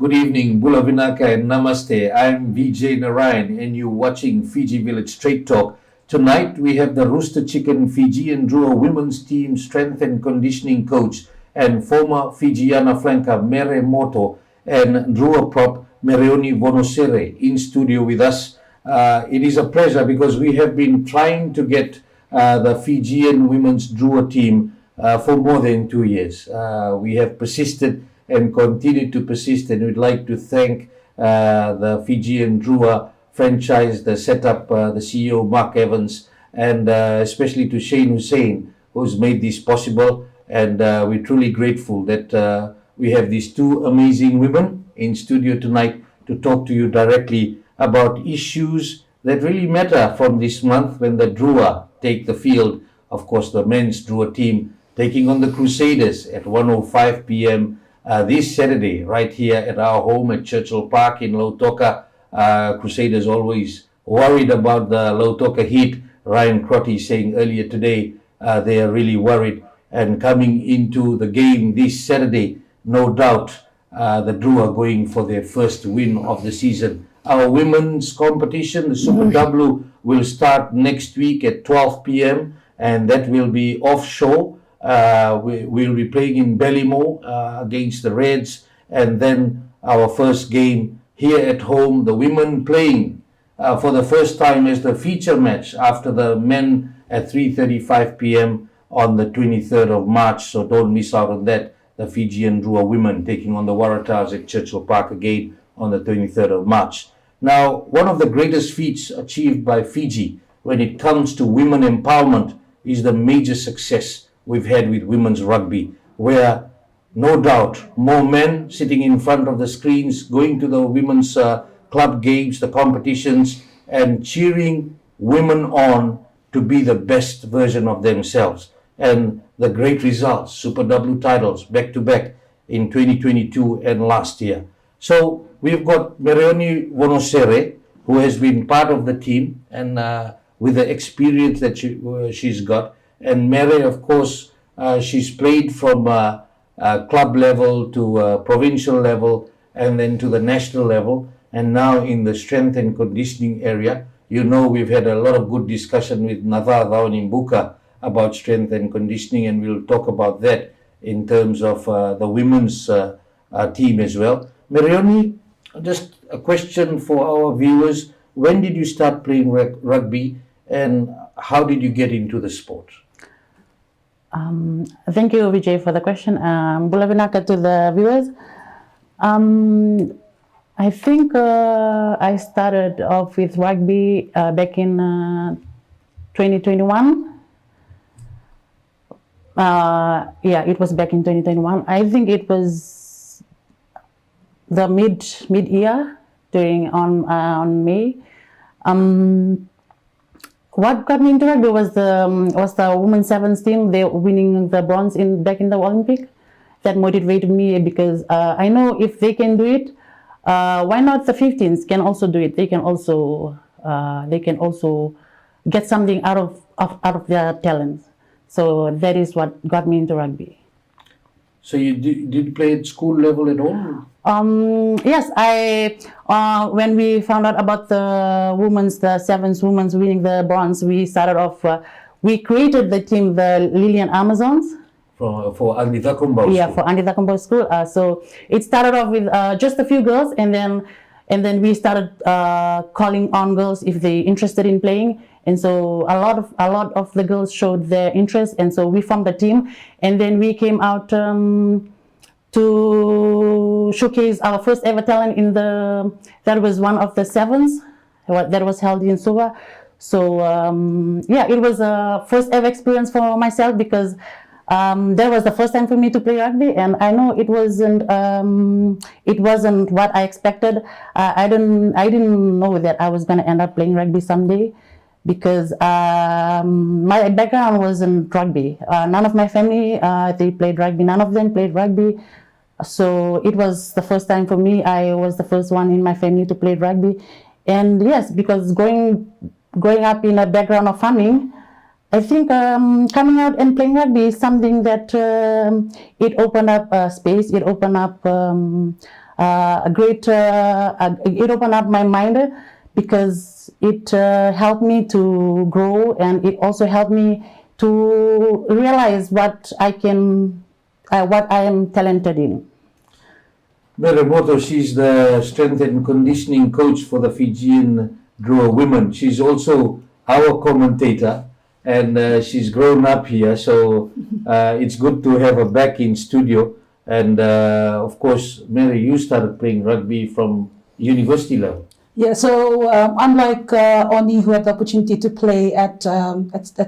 Good evening, Bula Vinaka and Namaste. I'm Vijay Narayan and you're watching Fiji Village Straight Talk. Tonight we have the Rooster Chicken Fijian Drua women's team strength and conditioning coach and former Fijiana flanker Mere Moto and Drua prop Mereoni Vonosere in studio with us. It is a pleasure because we have been trying to get the Fijian women's Drua team for more than 2 years. We have persisted and continue to persist, and we'd like to thank the Fijian Drua franchise, the setup, the CEO Mark Evans, and especially to Shane Hussein, who's made this possible. And we're truly grateful that we have these two amazing women in studio tonight to talk to you directly about issues that really matter from this month when the Drua take the field. Of course, the men's Drua team taking on the Crusaders at 1:05 p.m. This Saturday, right here at our home at Churchill Park in Lautoka. Crusaders always worried about the Lautoka heat. Ryan Crotty saying earlier today they are really worried. And coming into the game this Saturday, no doubt the Drua going for their first win of the season. Our women's competition, the Super W, will start next week at 12 p.m. and that will be offshore. We'll be playing in Ballymore against the Reds, and then our first game here at home, the women playing for the first time as the feature match after the men at 3:35 p.m. on the 23rd of March. So don't miss out on that. The Fijian Drua women taking on the Waratahs at Churchill Park again on the 23rd of March. Now, one of the greatest feats achieved by Fiji when it comes to women empowerment is the major success we've had with women's rugby, where no doubt more men sitting in front of the screens, going to the women's club games, the competitions, and cheering women on to be the best version of themselves. And the great results, Super W titles back to back in 2022 and last year. So we've got Mereoni Vonosere, who has been part of the team and with the experience that she's got. And Mere, of course, she's played from club level to provincial level and then to the national level, and now in the strength and conditioning area. You know, we've had a lot of good discussion with Natha Dhawanimbuka about strength and conditioning, and we'll talk about that in terms of the women's team as well. Mereoni, just a question for our viewers. When did you start playing rugby and how did you get into the sport? Thank you, Vijay, for the question. Bula Vinaka to the viewers. I think I started off with rugby back in 2021. Yeah, it was back in 2021. I think it was the mid-year during on May. What got me into rugby was the women's sevens team. They were winning the bronze back in the Olympic. That motivated me because I know if they can do it, why not the 15s can also do it? They can also get something out of their talents. So that is what got me into rugby. So you did play at school level at all? Yes, when we found out about the sevens women's winning the bronze, we started off. We created the team, the Lilian Amazons. For Andita Kumbau. Yeah, for Andita Kumbau School. So it started off with just a few girls, and then we started calling on girls if they interested in playing. And so a lot of the girls showed their interest, and so we formed the team, and then we came out to showcase our first ever talent that was one of the sevens that was held in Suva. So yeah, it was a first ever experience for myself because that was the first time for me to play rugby, and I know it wasn't what I expected. I didn't know that I was gonna end up playing rugby someday, because my background wasn't rugby. None of my family they played rugby. None of them played rugby. So it was the first time for me. I was the first one in my family to play rugby, and yes, because growing up in a background of farming, I think coming out and playing rugby is something that it opened up space. It opened up it opened up my mind because it helped me to grow, and it also helped me to realize what I am talented in. Mere Moto, she's the strength and conditioning coach for the Fijian Drua women. She's also our commentator, and she's grown up here, so it's good to have her back in studio. And of course, Mary, you started playing rugby from university level. Yeah, so unlike Oni, who had the opportunity to play at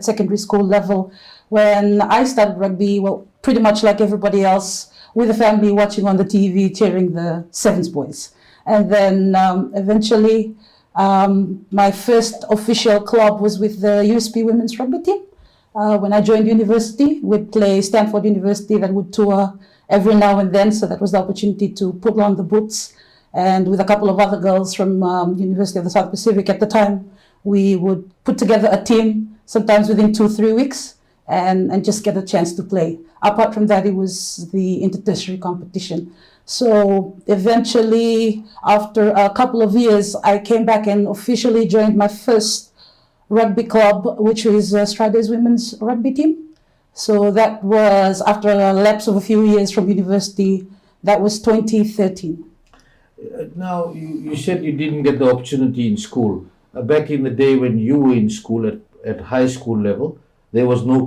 secondary school level, when I started rugby, well, pretty much like everybody else, with the family watching on the TV, cheering the Sevens boys. And then eventually, my first official club was with the USP women's rugby team. When I joined university, we'd play Stanford University, that would tour every now and then, so that was the opportunity to put on the boots. And with a couple of other girls from University of the South Pacific at the time, we would put together a team, sometimes within 2-3 weeks, and just get a chance to play. Apart from that, it was the intertertiary competition. So eventually, after a couple of years, I came back and officially joined my first rugby club, which is Strada's women's rugby team. So that was after a lapse of a few years from university. That was 2013. Now, you said you didn't get the opportunity in school. Back in the day when you were in school at high school level, there was no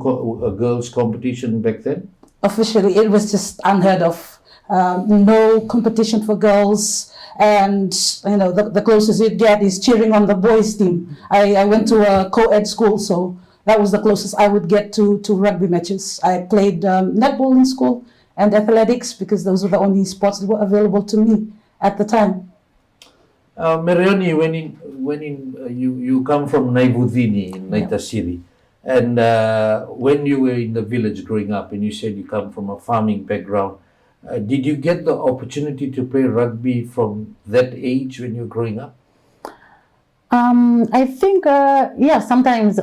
girls' competition back then? Officially, it was just unheard of. No competition for girls, and the closest you'd get is cheering on the boys' team. I went to a co-ed school, so that was the closest I would get to rugby matches. I played netball in school and athletics because those were the only sports that were available to me at the time. Mereoni, you come from Naivudini in Naitasiri, and when you were in the village growing up, and you said you come from a farming background, did you get the opportunity to play rugby from that age when you were growing up? I think, sometimes,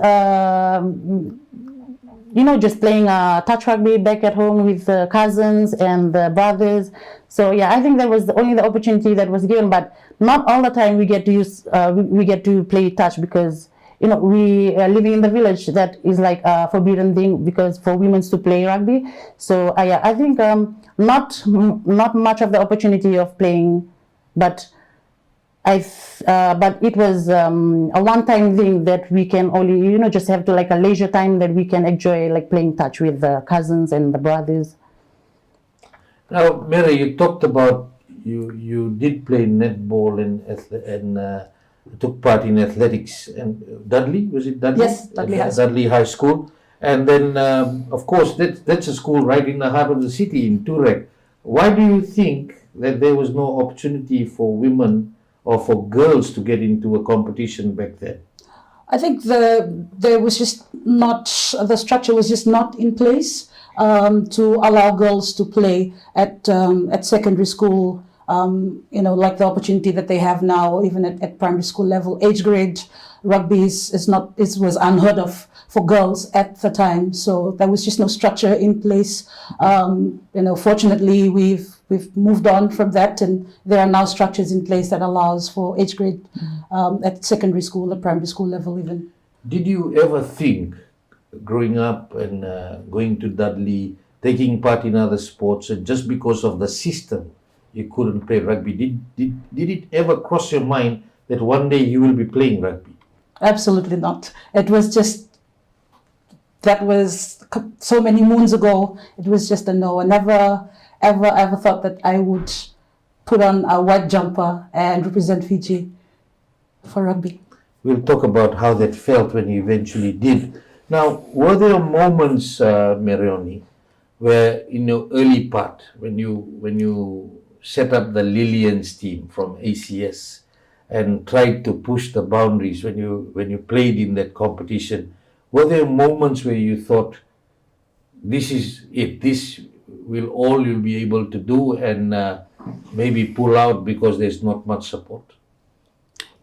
just playing touch rugby back at home with the cousins and the brothers. So yeah, I think that was only the opportunity that was given, but not all the time we get to use, we get to play touch because, we are living in the village. That is like a forbidden thing because for women to play rugby. So I think not much of the opportunity of playing, but but it was a one-time thing that we can only, just have to like a leisure time that we can enjoy, like playing touch with the cousins and the brothers. Now, Mary, you talked about you did play netball and took part in athletics. And Dudley, was it Dudley? Yes, Dudley High School. Dudley High School. And then, of course, that's a school right in the heart of the city in Turek. Why do you think that there was no opportunity for women or for girls to get into a competition back then? I think there was just not, the structure was just not in place to allow girls to play at secondary school, like the opportunity that they have now, even at primary school level. Age grade rugby was unheard of for girls at the time, so there was just no structure in place. Fortunately, we've moved on from that, and there are now structures in place that allows for age grade at secondary school, at primary school level even. Did you ever think, growing up and going to Dudley, taking part in other sports, and just because of the system, you couldn't play rugby? Did it ever cross your mind that one day you will be playing rugby? Absolutely not. It was just, that was so many moons ago. It was just a no. I never ever thought that I would put on a white jumper and represent Fiji for rugby. We'll talk about how that felt when you eventually did. Now, were there moments, Mereoni, where in your early part, when you set up the Lillians team from ACS and tried to push the boundaries when you played in that competition, were there moments where you thought, this is it, this will all you'll be able to do, and maybe pull out because there's not much support?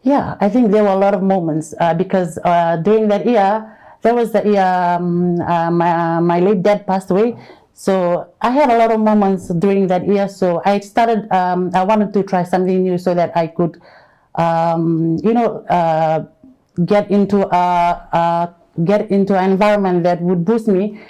Yeah, I think there were a lot of moments because during that year, there was the year my late dad passed away, So I had a lot of moments during that year. So I started, I wanted to try something new so that I could, get into an environment that would boost me,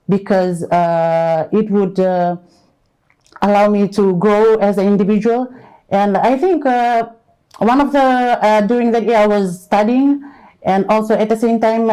because it would allow me to grow as an individual. And I think one of the during that year I was studying, and also at the same time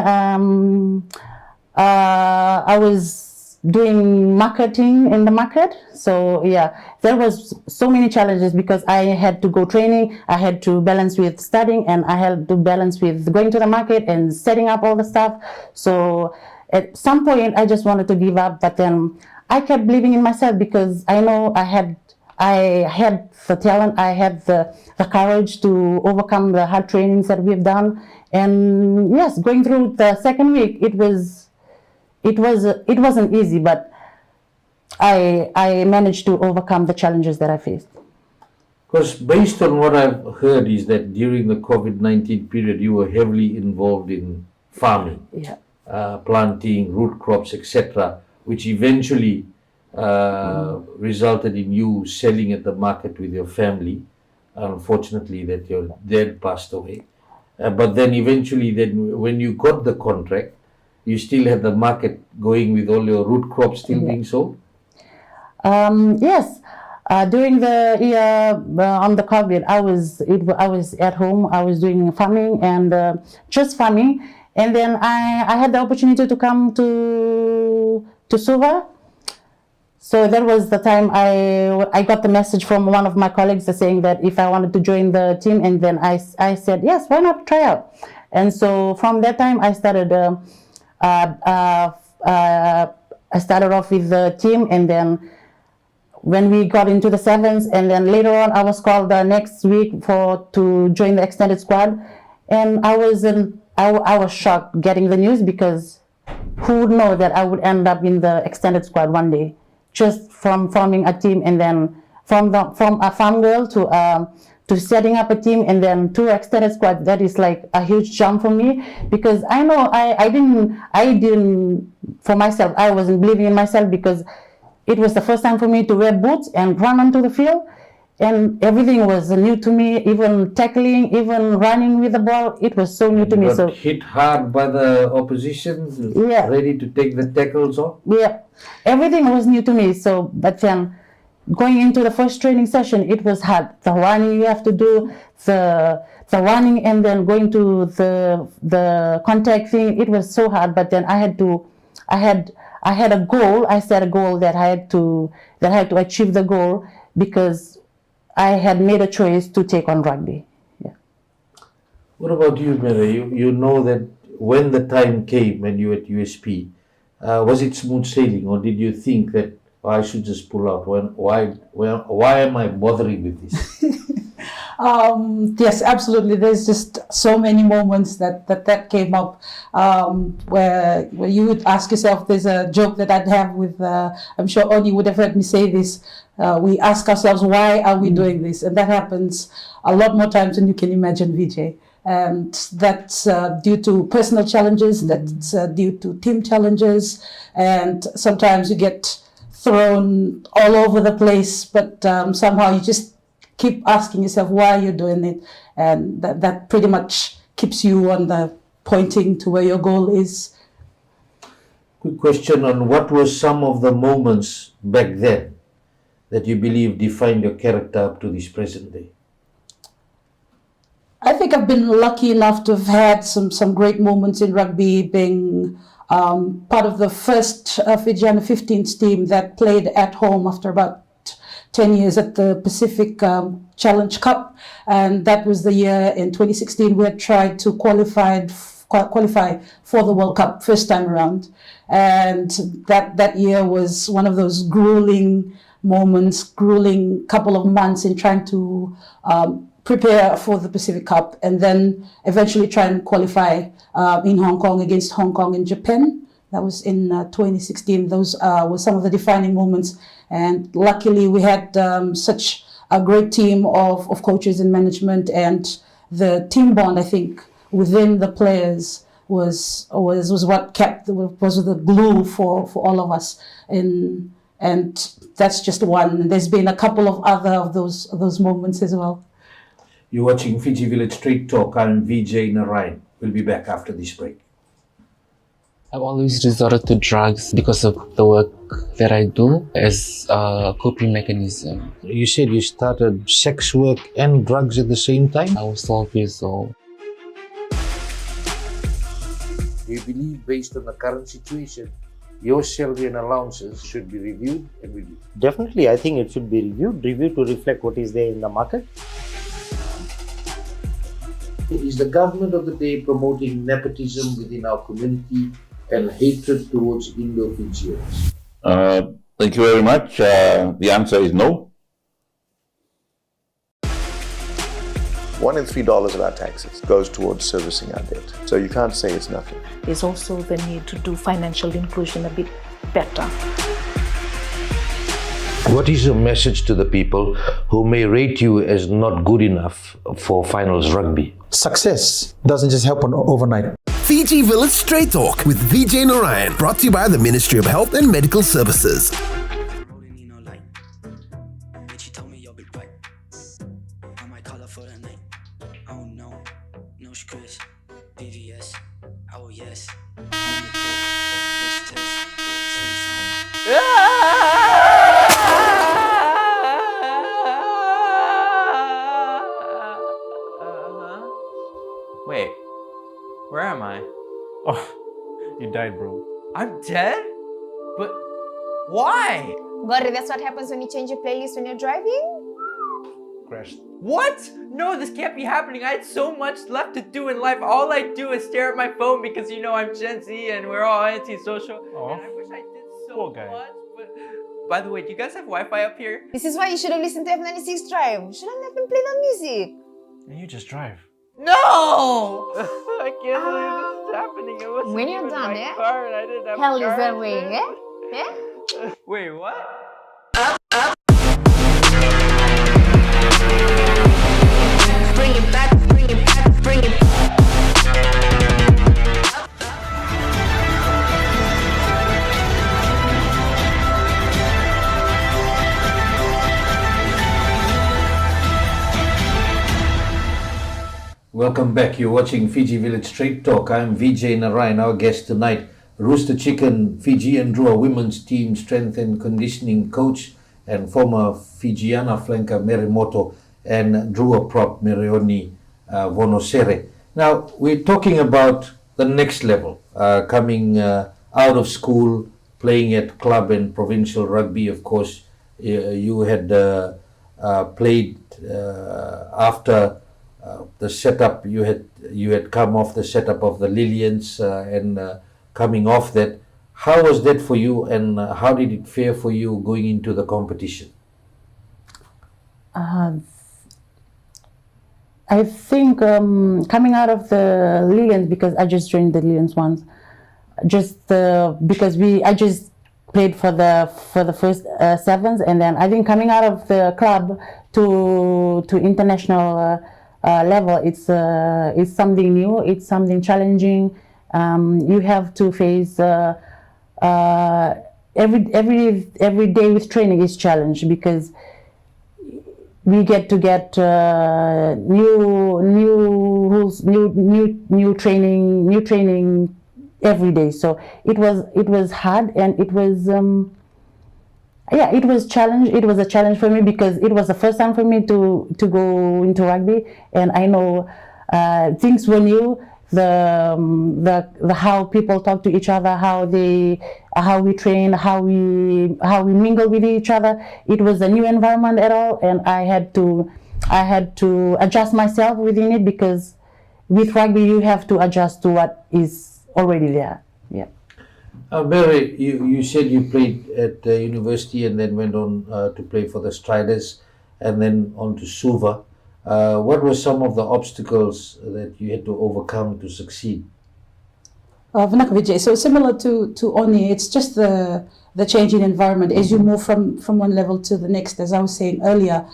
I was doing marketing in the market. So yeah, there was so many challenges because I had to go training, I had to balance with studying, and I had to balance with going to the market and setting up all the stuff. So at some point I just wanted to give up, but then I kept believing in myself because I know I had the talent, I had the courage to overcome the hard trainings that we've done. And yes, going through the second week, it wasn't easy, but I managed to overcome the challenges that I faced. Because based on what I've heard is that during the COVID-19 period, you were heavily involved in farming, Yeah. Planting, root crops, etc., which eventually resulted in you selling at the market with your family. Unfortunately, that your dad passed away. But then eventually, when you got the contract, you still had the market going with all your root crops still being sold? Yes. During the year on the COVID, I was at home. I was doing farming and just farming, and then I had the opportunity to come to Suva. So that was the time I got the message from one of my colleagues saying that if I wanted to join the team, and then I said yes, why not try out? And so from that time I started. I started off with the team, and then when we got into the sevens, and then later on I was called the next week to join the extended squad, and I was shocked getting the news, because who would know that I would end up in the extended squad one day, just from forming a team, and then from a farm girl to setting up a team, and then to extended squad. That is like a huge jump for me, because I know I didn't for myself, I wasn't believing in myself, because it was the first time for me to wear boots and run onto the field, and everything was new to me, even tackling, even running with the ball, it was so new to me. So hit hard by the opposition, yeah, ready to take the tackles off? Yeah, everything was new to me. So, but then going into the first training session, it was hard. The running you have to do, the running, and then going to the contact thing, it was so hard. But then I had a goal. I set a goal that I had to achieve the goal, because I had made a choice to take on rugby. Yeah. What about you, Mere? You know that when the time came and you were at USP, was it smooth sailing, or did you think that I should just pull out? Why am I bothering with this? Yes, absolutely. There's just so many moments that came up where you would ask yourself. There's a joke that I'd have with, I'm sure Oni would have heard me say this. We ask ourselves, why are we doing this? And that happens a lot more times than you can imagine, Vijay. And that's due to personal challenges, that's due to team challenges, and sometimes you get thrown all over the place, but somehow you just keep asking yourself why you're doing it, and that pretty much keeps you on the pointing to where your goal is. Quick question on what were some of the moments back then that you believe defined your character up to this present day? I think I've been lucky enough to have had some great moments in rugby, being part of the first Fijiana 15s team that played at home after about 10 years at the Pacific Challenge Cup. And that was the year in 2016 we had tried to qualify for the World Cup first time around. And that year was one of those grueling moments, grueling couple of months in trying to prepare for the Pacific Cup, and then eventually try and qualify in Hong Kong against Hong Kong and Japan. That was in 2016. Those were some of the defining moments. And luckily we had such a great team of coaches and management, and the team bond, I think, within the players was what was the glue for all of us, and that's just one. There's been a couple of other of those moments as well. You're watching Fiji Village Straight Talk. I'm Vijay Narayan. We'll be back after this break. I've always resorted to drugs because of the work that I do as a coping mechanism. You said you started sex work and drugs at the same time? I was 12 years old. Do you believe, based on the current situation, your salary and allowances should be reviewed and reviewed? Definitely, I think it should be reviewed to reflect what is there in the market. Is the government of the day promoting nepotism within our community and hatred towards Indo-Fijians? Thank you very much. The answer is no. $1 in $3 of our taxes goes towards servicing our debt. So you can't say it's nothing. There's also the need to do financial inclusion a bit better. What is your message to the people who may rate you as not good enough for finals rugby? Success doesn't just happen overnight. Fiji Village Straight Talk with Vijay Narayan, brought to you by the Ministry of Health and Medical Services. Wait, where am I? Oh, you died, bro. I'm dead? But why? Gori, that's what happens when you change your playlist when you're driving? Crashed. What? No, this can't be happening. I had so much left to do in life. All I do is stare at my phone because you know I'm Gen Z and we're all antisocial. Oh, and I wish I did so poor guy. much. But by the way, do you guys have Wi-Fi up here? This is why you should have listened to F96 Drive. Shouldn't have been playing on music. And you just drive. No! I can't believe this is happening. It wasn't When you're even done, my eh? car and I didn't have Hell is car that way, insurance. eh? Eh? Wait, what? Bring it back, bring it back, bring it back. Welcome back. You're watching Fiji Village Straight Talk. I'm Vijay Narayan. Our guest tonight, Rooster Chicken, Fijian Drua women's team strength and conditioning coach and former Fijiana flanker Mere Moto and Drua prop Mereoni Vonosere. Now, we're talking about the next level, coming out of school, playing at club and provincial rugby. Of course, you had played after the setup. You had come off the setup of the Lillians and coming off that. How was that for you, and how did it fare for you going into the competition? I think coming out of the Lillians, because I just joined the Lillians once, because I just played for the first sevens, and then I think coming out of the club to international level, it's something new, it's something challenging. You have to face every day with training is challenge, because we get new rules, new training every day. So it was hard, and it was it was challenge. It was a challenge for me because it was the first time for me to go into rugby, and I know things were new. The how people talk to each other, how we train, how we mingle with each other. It was a new environment at all, and I had to adjust myself within it, because with rugby you have to adjust to what is already there. Yeah. Mary, you said you played at university and then went on to play for the Striders and then on to Suva. What were some of the obstacles that you had to overcome to succeed? Vinaka Vijay, so similar to Oni, it's just the change in environment as you move from one level to the next. As I was saying earlier,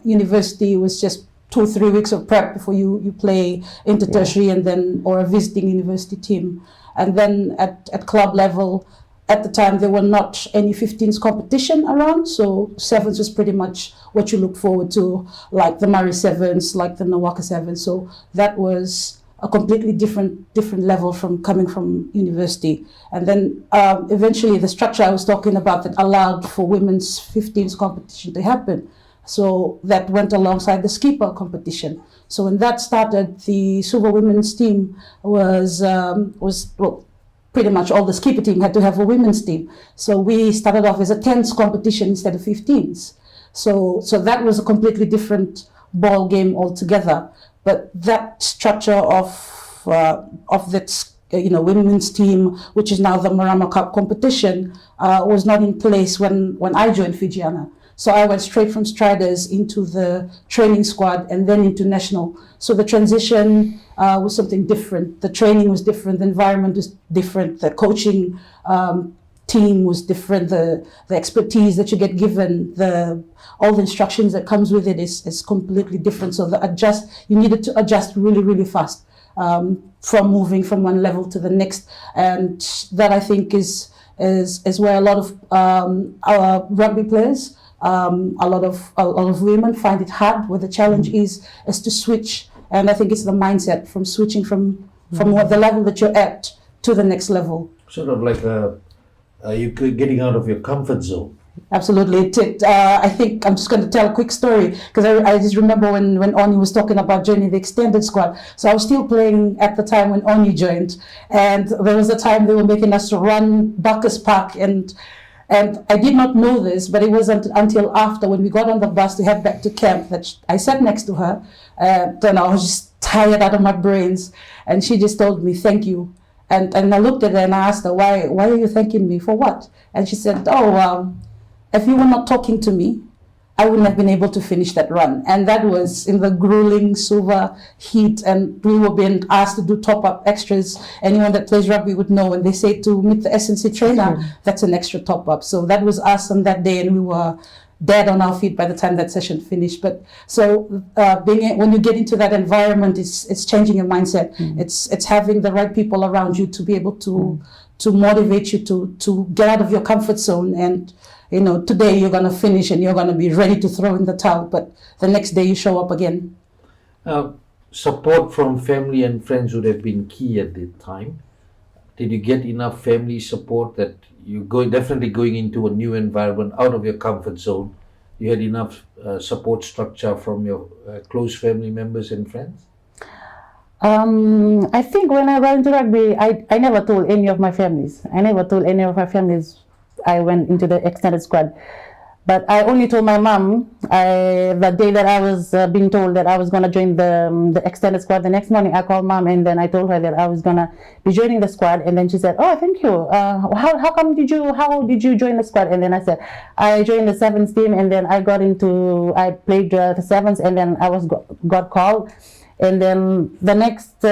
university was just 2 or 3 weeks of prep before you play into tertiary and then or a visiting university team. And then at club level, at the time there were not any 15s competition around, so sevens was pretty much what you look forward to, like the Murray sevens, like the Nawaka sevens. So that was a completely different level from coming from university. And then eventually the structure I was talking about that allowed for women's 15s competition to happen. So that went alongside the skipper competition. So when that started, the Suva women's team was well, pretty much all the skipper team had to have a women's team. So we started off as a 10s competition instead of 15s. So that was a completely different ball game altogether. But that structure of that women's team, which is now the Marama Cup competition, was not in place when I joined Fijiana. So I went straight from Striders into the training squad and then into national. So the transition was something different. The training was different. The environment was different. The coaching team was different. The expertise that you get given, all the instructions that comes with it is completely different. So you needed to adjust really, really fast from moving from one level to the next. And that I think is where a lot of our rugby players, a lot of women find it hard, where the challenge is to switch. And I think it's the mindset from switching from the level that you're at to the next level. Sort of like you're getting out of your comfort zone. Absolutely. I think I'm just going to tell a quick story, because I just remember when Oni was talking about joining the extended squad. So I was still playing at the time when Oni joined, and there was a time they were making us run Bacchus Park, and I did not know this, but it wasn't until after, when we got on the bus to head back to camp, that I sat next to her, and I was just tired out of my brains, and she just told me, "Thank you." And I looked at her and I asked her, why are you thanking me for what? And she said, if you were not talking to me, I wouldn't have been able to finish that run. And that was in the grueling Suva heat, and we were being asked to do top-up extras. Anyone that plays rugby would know when they say to meet the SNC trainer, that's an extra top-up. So that was us on that day, and we were dead on our feet by the time that session finished. But so when you get into that environment, it's changing your mindset. It's having the right people around you to be able to motivate you to get out of your comfort zone. And today you're going to finish and you're going to be ready to throw in the towel, but the next day you show up again. Support from family and friends would have been key at the time. Did you get enough family support that definitely going into a new environment, out of your comfort zone? You had enough support structure from your close family members and friends? I think when I got into rugby, I never told any of my families. I went into the extended squad. But I only told my mom the day that I was being told that I was going to join the extended squad. The next morning I called mom, and then I told her that I was going to be joining the squad. And then she said, "Oh, thank you. How did you join the squad?" And then I said, "I joined the sevens team, and then I played the sevens, and then I got called." And then the next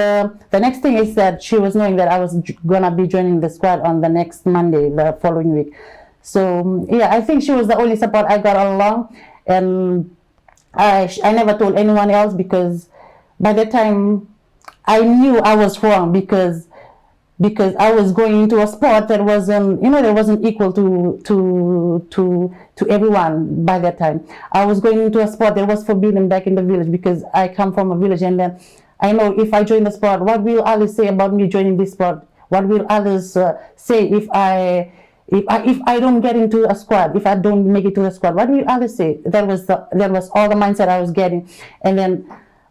thing is that she was knowing that I was going to be joining the squad on the next Monday, the following week. So yeah, I think she was the only support I got all along, and I never told anyone else, because by the time I knew I was wrong, because I was going into a sport that wasn't equal to everyone by that time. I was going into a sport that was forbidden back in the village, because I come from a village, and then I know if I join the sport, what will others say about me joining this sport? What will others say if I don't get into a squad, if I don't make it to a squad? What will others say? That was all the mindset I was getting. And then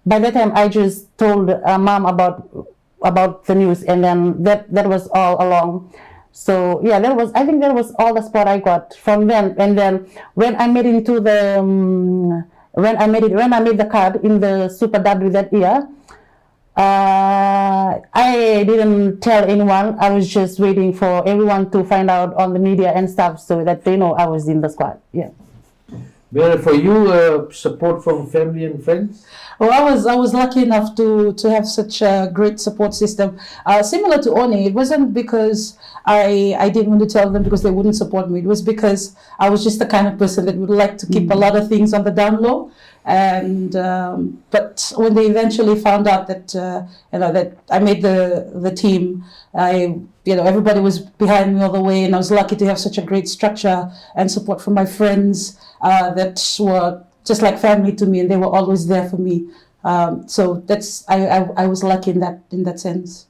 by that time, I just told mom about the news, and then that was all along. So yeah, I think that was all the support I got from them. And then when I made into when I made the card in the Super W that year, I didn't tell anyone. I was just waiting for everyone to find out on the media and stuff, so that they know I was in the squad. Yeah. Mere, for you, support from family and friends? Well, I was lucky enough to have such a great support system. Similar to Oni, it wasn't because I didn't want to tell them because they wouldn't support me. It was because I was just the kind of person that would like to keep a lot of things on the down low. And but when they eventually found out that that I made the team, everybody was behind me all the way, and I was lucky to have such a great structure and support from my friends that were just like family to me, and they were always there for me. So I was lucky in that sense.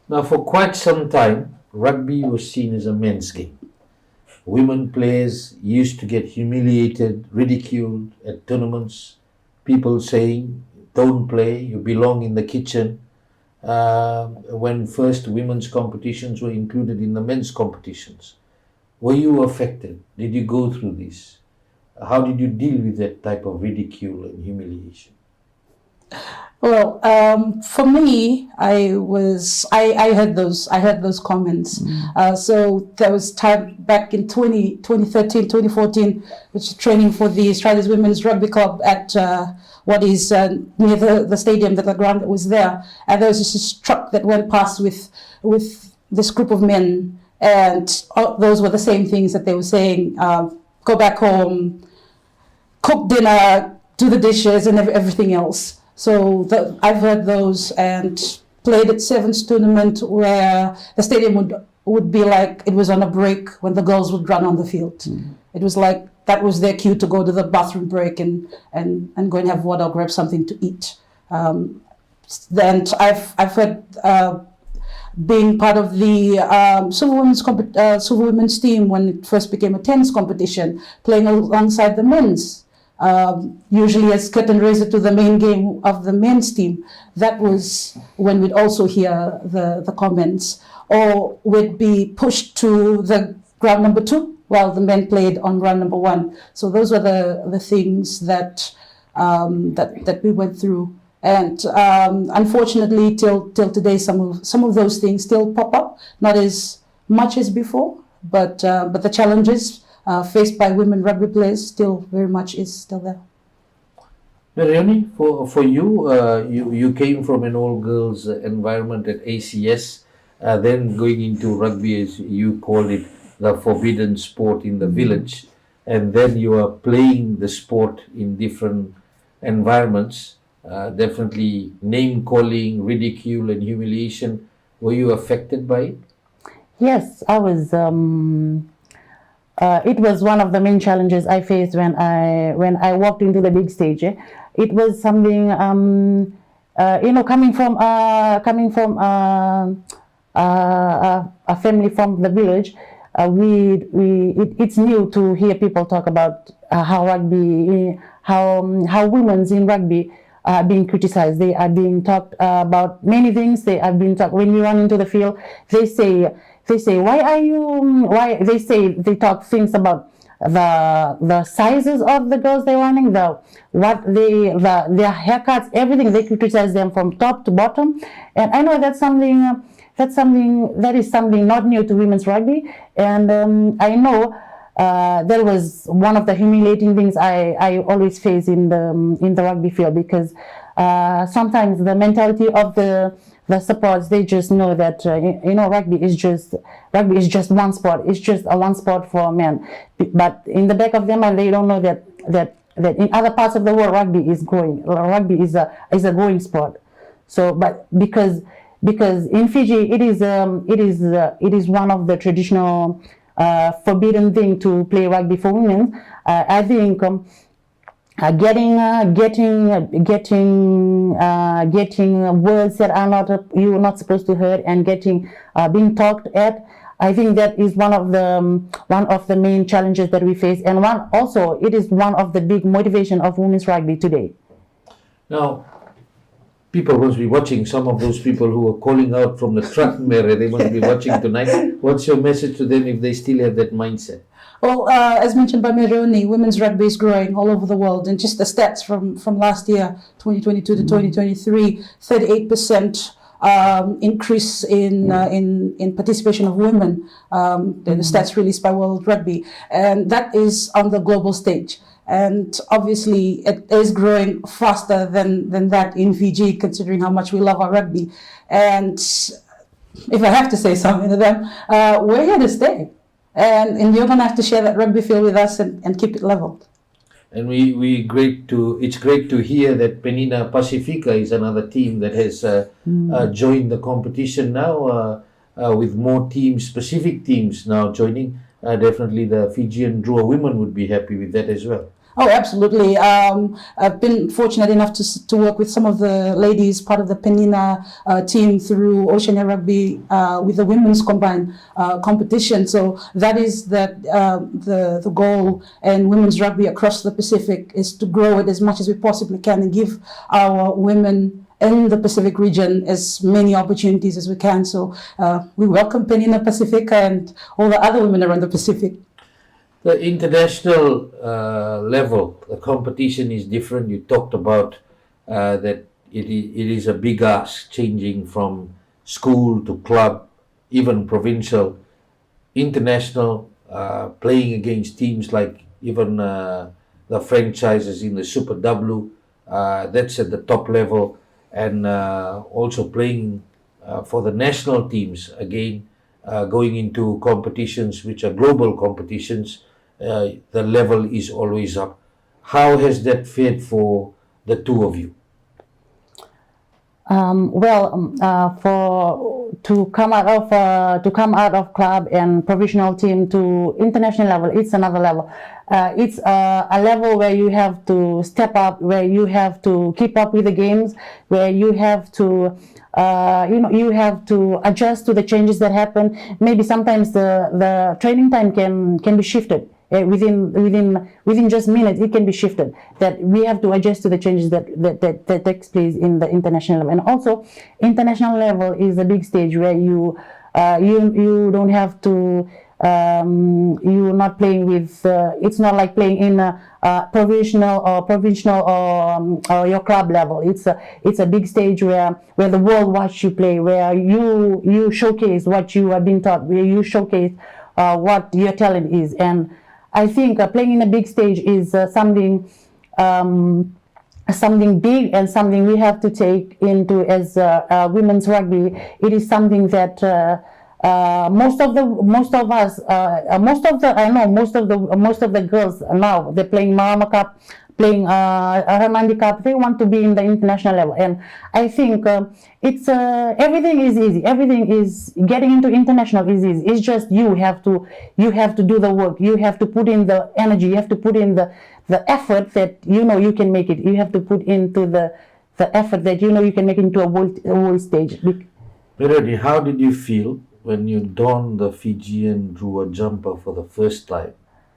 Now, for quite some time, rugby was seen as a men's game. Women players used to get humiliated, ridiculed at tournaments. People saying, "Don't play, you belong in the kitchen." When first women's competitions were included in the men's competitions, were you affected? Did you go through this? How did you deal with that type of ridicule and humiliation? Well, for me, I heard those comments. So there was time back in 2013, 2014, which is training for the Australia's Women's Rugby Club at what is near the stadium, the ground that was there. And there was this truck that went past with this group of men, and those were the same things that they were saying: go back home, cook dinner, do the dishes, and everything else. So I've heard those and played at Sevens tournament where the stadium would be like it was on a break when the girls would run on the field. It was like that was their cue to go to the bathroom break and go and have water or grab something to eat. Then I've heard being part of the Silver Women's team when it first became a tennis competition, playing alongside the men's. Usually as curtain raiser to the main game of the men's team. That was when we'd also hear the comments, or we'd be pushed to the ground number 2 while the men played on ground number 1. So those were the things that we went through. And unfortunately, till today, some of those things still pop up, not as much as before, but the challenges faced by women rugby players still very much is still there. Mereoni, for you, you came from an all-girls environment at ACS, then going into rugby, as you called it, the forbidden sport in the village, and then you are playing the sport in different environments, definitely name-calling, ridicule and humiliation. Were you affected by it? Yes, I was. It was one of the main challenges I faced when I walked into the big stage. It was something, coming from a family from the village. It's new to hear people talk about how women's in rugby are being criticized. They are being talked about many things. They are being talked when you run into the field. They say, they talk things about the sizes of the girls they're running, their haircuts, everything. They criticize them from top to bottom. And I know that is something not new to women's rugby. And I know that was one of the humiliating things I always face in the rugby field, because sometimes the mentality of the supports, they just know that rugby is just one sport. It's just a one sport for men. But in the back of their mind, they don't know that in other parts of the world, rugby is growing. Rugby is a growing sport. So, but because in Fiji, it is one of the traditional forbidden thing to play rugby for women. I think getting words that you're not supposed to hear, and being talked at, I think that is one of the main challenges that we face, and it is one of the big motivation of women's rugby today. Now, people must be watching, some of those people who are calling out from the truck, Mere, they must be watching tonight. What's your message to them if they still have that mindset? Well, as mentioned by Mereoni, women's rugby is growing all over the world, and just the stats from last year, 2022 to 2023, 38% increase in participation of women. The stats released by World Rugby, and that is on the global stage. And obviously, it is growing faster than that in Fiji, considering how much we love our rugby. And if I have to say something to them, we're here to stay. And you're going to have to share that rugby field with us and keep it leveled. And it's great to hear that Penina Pacifica is another team that has joined the competition now, with more teams, specific teams now joining. Definitely the Fijian Drua women would be happy with that as well. Oh, absolutely. I've been fortunate enough to work with some of the ladies, part of the Penina team through Oceania Rugby with the women's combined competition. So that is the goal, and women's rugby across the Pacific is to grow it as much as we possibly can and give our women in the Pacific region as many opportunities as we can. So we welcome Penina Pacific and all the other women around the Pacific. The international level, the competition is different. You talked about that it is a big ask, changing from school to club, even provincial, international, playing against teams like even the franchises in the Super W, that's at the top level, and also playing for the national teams again, going into competitions which are global competitions. The level is always up. How has that fared for the two of you? To come out of club and professional team to international level, it's another level. It's a level where you have to step up, where you have to keep up with the games, where you have to you have to adjust to the changes that happen. Maybe sometimes the training time can be shifted. Within just minutes, it can be shifted. That we have to adjust to the changes that takes place in the international level. And also, international level is a big stage where you don't have to. You're not playing with. It's not like playing in a provincial or your club level. It's a big stage where the world watch you play, where you showcase what you have been taught, where you showcase what your talent is. And I think playing in a big stage is something big and something we have to take into as women's rugby. It is something that most of the girls now, they're playing Marama Cup, playing Ramandi Cup. They want to be in the international level, and I think it's everything is easy. Everything is getting into international is easy. It's just you have to do the work. You have to put in the energy. You have to put in the effort that you can make it. You have to put into the effort that you can make it into a world stage. Mereoni, how did you feel when you donned the Fijian Drua jumper for the first time,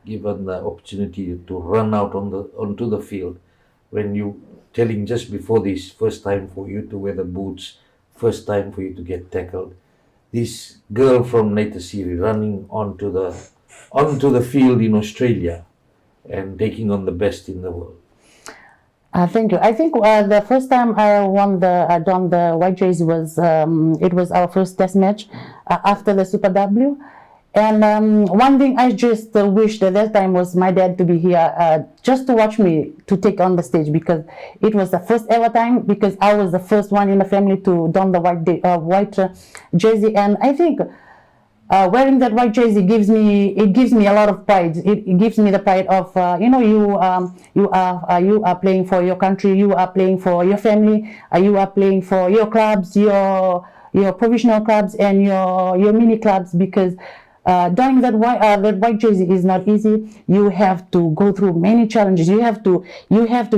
given the opportunity to run out onto the field, when you telling just before this, first time for you to wear the boots, first time for you to get tackled, this girl from Naitasiri running onto the field in Australia and taking on the best in the world? Thank you. I think the first time I donned the white jersey was it was our first test match after the Super W. And one thing I just wished at that time was my dad to be here just to watch me to take on the stage, because it was the first ever time, because I was the first one in the family to don the white jersey. And I think wearing that white jersey gives me a lot of pride. It gives me the pride of you are playing for your country, you are playing for your family, you are playing for your clubs, your provincial clubs and your mini clubs, because donning that white jersey is not easy. You have to go through many challenges. You have to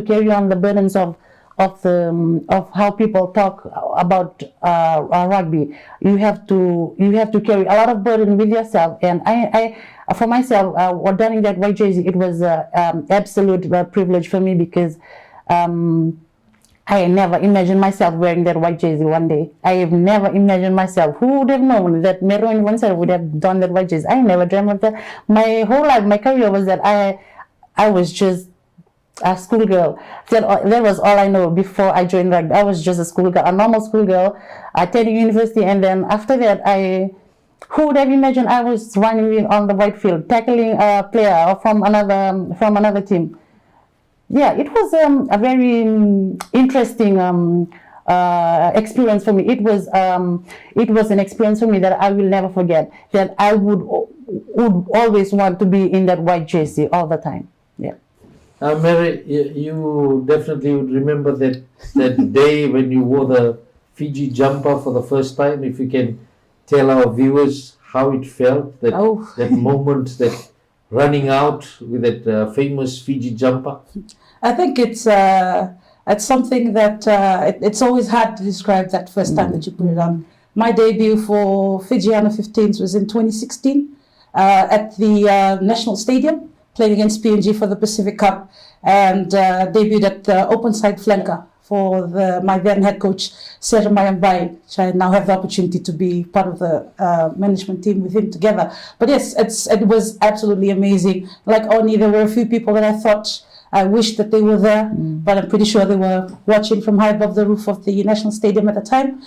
carry on the burdens of how people talk about rugby. You have to carry a lot of burden with yourself. And I for myself, donning that white jersey, it was absolute privilege for me, because I never imagined myself wearing that white jersey one day. I have never imagined myself. Who would have known that Mereoni Vonosere would have done that white jersey? I never dreamt of that. My whole life, my career was that I was just a schoolgirl. That was all I know before I joined rugby. I was just a schoolgirl, a normal schoolgirl, attending university, and then after that, who would have imagined I was running on the white field, tackling a player from another team? Yeah, it was a very interesting experience for me. It was an experience for me that I will never forget. That I would always want to be in that white jersey all the time. Yeah. Mary, you definitely would remember that day when you wore the Fiji jumper for the first time. If you can tell our viewers how it felt, that moment, that running out with that famous Fiji jumper. I think it's something that it's always hard to describe that first time that you put it on. My debut for Fijiana 15s was in 2016 at the National Stadium, playing against PNG for the Pacific Cup, and debuted at the open side flanker for my then head coach, Sarah Mayambai, which I now have the opportunity to be part of the management team with him together. But yes, it was absolutely amazing. Like Oni, there were a few people that I thought I wished that they were there, but I'm pretty sure they were watching from high above the roof of the National Stadium at the time,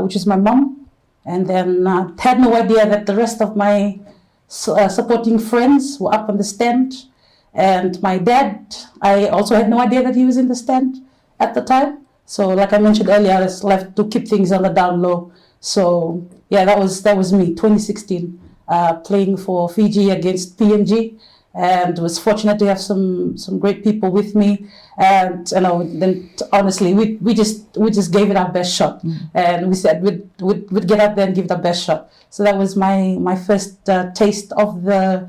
which is my mum. And then had no idea that the rest of my supporting friends were up on the stand. And my dad, I also had no idea that he was in the stand at the time. So like I mentioned earlier, I was left to keep things on the down low. So yeah, that was me, 2016, playing for Fiji against PNG. And was fortunate to have some great people with me, and then honestly we just gave it our best shot, and we said we'd get out there and give it our best shot. So that was my first taste of the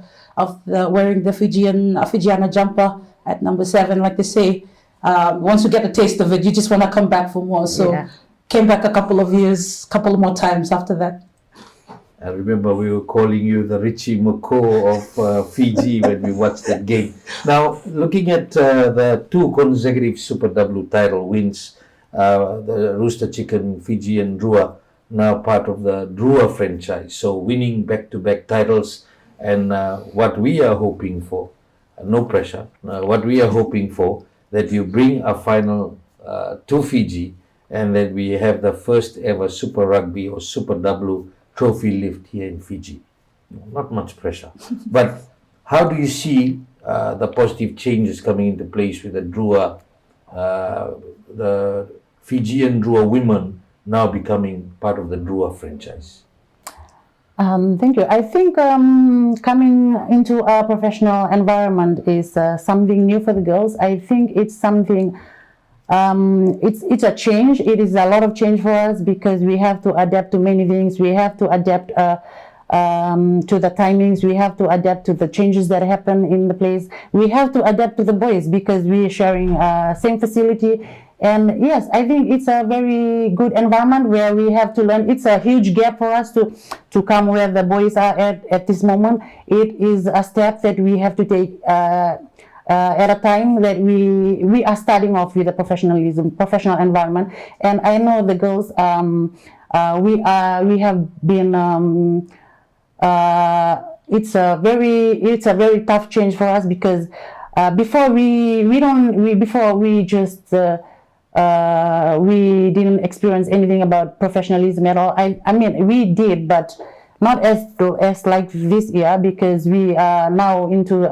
wearing the Fijiana jumper at number 7. Like they say, once you get a taste of it, you just want to come back for more. So came back a couple more times after that. I remember we were calling you the Richie McCaw of Fiji when we watched that game. Now, looking at the 2 consecutive Super W title wins, the Rooster Chicken, Fiji and Drua, now part of the Drua franchise. So winning back-to-back titles, and what we are hoping for, no pressure, what we are hoping for, that you bring a final to Fiji, and that we have the first ever Super Rugby or Super W trophy lift here in Fiji. Not much pressure. But how do you see the positive changes coming into place with the Drua, the Fijian Drua women now becoming part of the Drua franchise? Thank you. I think coming into a professional environment is something new for the girls. I think it's something it's a change. It is a lot of change for us because we have to adapt to many things. We have to adapt to the timings. We have to adapt to the changes that happen in the place. We have to adapt to the boys because we are sharing same facility. And yes, I think it's a very good environment where we have to learn. It's a huge gap for us to come where the boys are at this moment. It is a step that we have to take at a time that we are starting off with a professional environment. And I know the girls, we have been, it's a very tough change for us because before we didn't experience anything about professionalism at all. I mean, we did, but not as like this year, because we are now into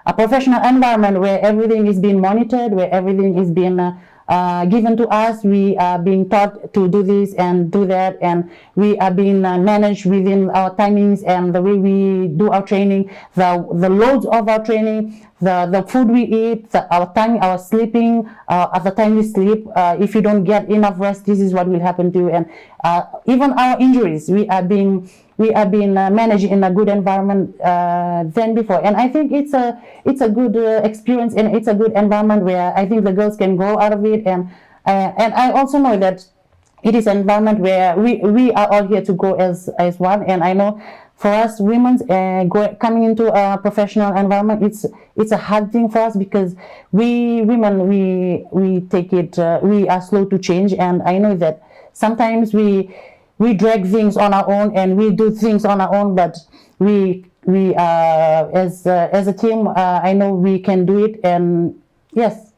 a professional environment where everything is being monitored, where everything is being given to us. We are being taught to do this and do that, and we are being managed within our timings and the way we do our training, the loads of our training, the food we eat, our time, our sleeping, at the time we sleep. If you don't get enough rest, this is what will happen to you. And even our injuries, we are being managed in a good environment than before. And I think it's a good experience, and it's a good environment where I think the girls can grow out of it. And I also know that it is an environment where we are all here to grow as one. And I know for us women, coming into a professional environment, it's a hard thing for us because we women, we take it, we are slow to change. And I know that sometimes we drag things on our own and we do things on our own, but we as a team, I know we can do it. And yes,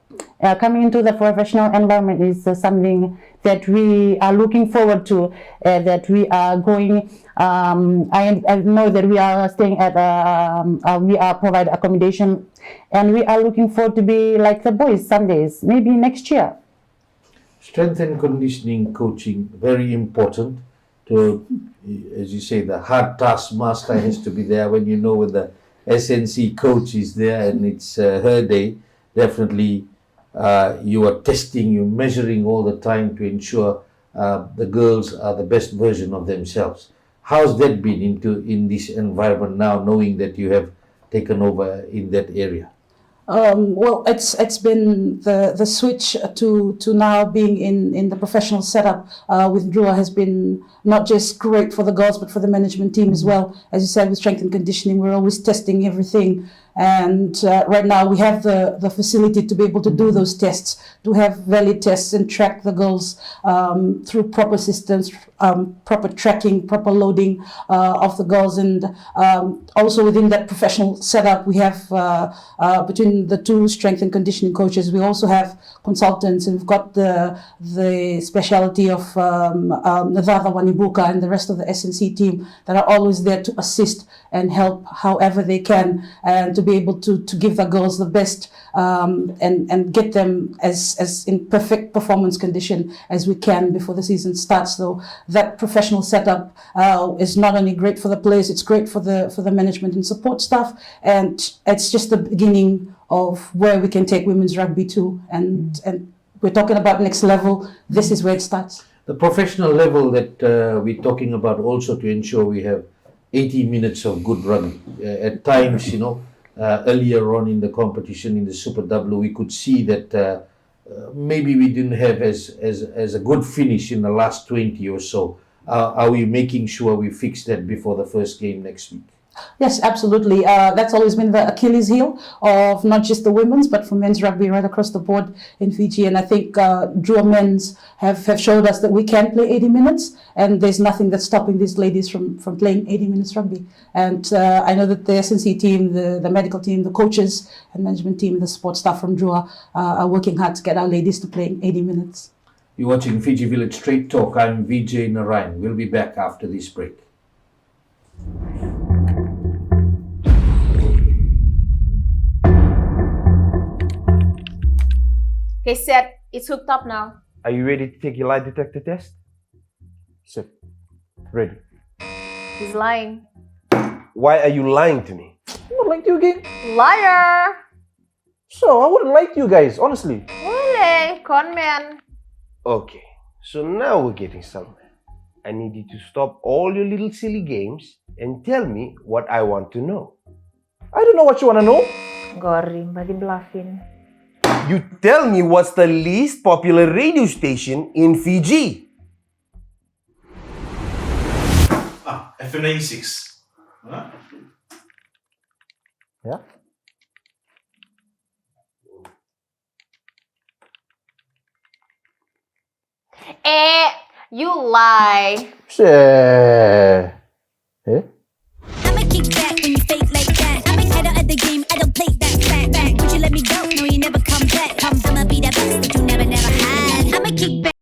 coming into the professional environment is something that we are looking forward to, that we are going. I know that we are staying at, we are provide accommodation, and we are looking forward to be like the boys some days, maybe next year. Strength and conditioning coaching, very important. To, as you say, the hard task master has to be there when you know when the SNC coach is there and it's her day. definitely you are testing, you're measuring all the time to ensure the girls are the best version of themselves. How's that been in this environment now, knowing that you have taken over in that area? Well, it's been the switch to now being in the professional setup with Drua has been not just great for the girls but for the management team as well. As you said, with strength and conditioning, we're always testing everything, and right now we have the facility to be able to do those tests, to have valid tests and track the girls through proper systems, proper tracking, proper loading of the girls, and also within that professional setup we have between the two strength and conditioning coaches, we also have consultants, and we've got the speciality of Navada Wanibuka and the rest of the SNC team that are always there to assist and help however they can, and to be able to give the girls the best and get them as in perfect performance condition as we can before the season starts. So that professional setup is not only great for the players, it's great for the management and support staff, and it's just the beginning of where we can take women's rugby to, and we're talking about next level. This is where it starts. The professional level that we're talking about also to ensure we have 80 minutes of good rugby. At times, earlier on in the competition in the Super W, we could see that maybe we didn't have as a good finish in the last 20 or so. Are we making sure we fix that before the first game next week? Yes, absolutely. That's always been the Achilles heel of not just the women's, but for men's rugby right across the board in Fiji. And I think Drua men's have showed us that we can play 80 minutes, and there's nothing that's stopping these ladies from playing 80 minutes rugby. And I know that the SNC team, the medical team, the coaches and management team, the support staff from Drua are working hard to get our ladies to playing 80 minutes. You're watching Fiji Village Straight Talk. I'm Vijay Narayan. We'll be back after this break. Okay, set. It's hooked up now. Are you ready to take your lie detector test? Set. Ready. He's lying. Why are you lying to me? I'm not lying to you again. Liar! So, I wouldn't lie to you guys, honestly. Really? Con man. Okay, so now we're getting somewhere. I need you to stop all your little silly games and tell me what I want to know. I don't know what you want to know. Gorim, body bluffing. You tell me what's the least popular radio station in Fiji. FM 96. Huh? Yeah? You lie. Share. Eh? I'ma kick back when you fake like that. I'm a head out of the game, I don't play that back. Would you let me go? No, you never come back. I'ma be the best that you never had. I'ma kick back.